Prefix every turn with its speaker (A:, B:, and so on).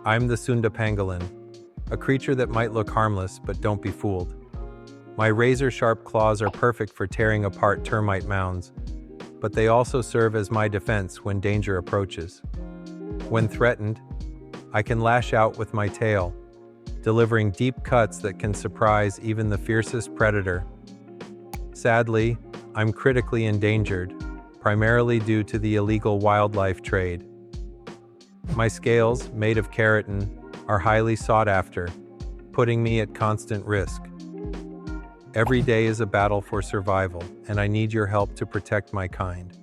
A: I'm the Sunda Pangolin, a creature that might look harmless, but don't be fooled. My razor-sharp claws are perfect for tearing apart termite mounds, but they also serve as my defense when danger approaches. When threatened, I can lash out with my tail, delivering deep cuts that can surprise even the fiercest predator. Sadly, I'm critically endangered, primarily due to the illegal wildlife trade. My scales, made of keratin, are highly sought after, putting me at constant risk. Every day is a battle for survival, and I need your help to protect my kind.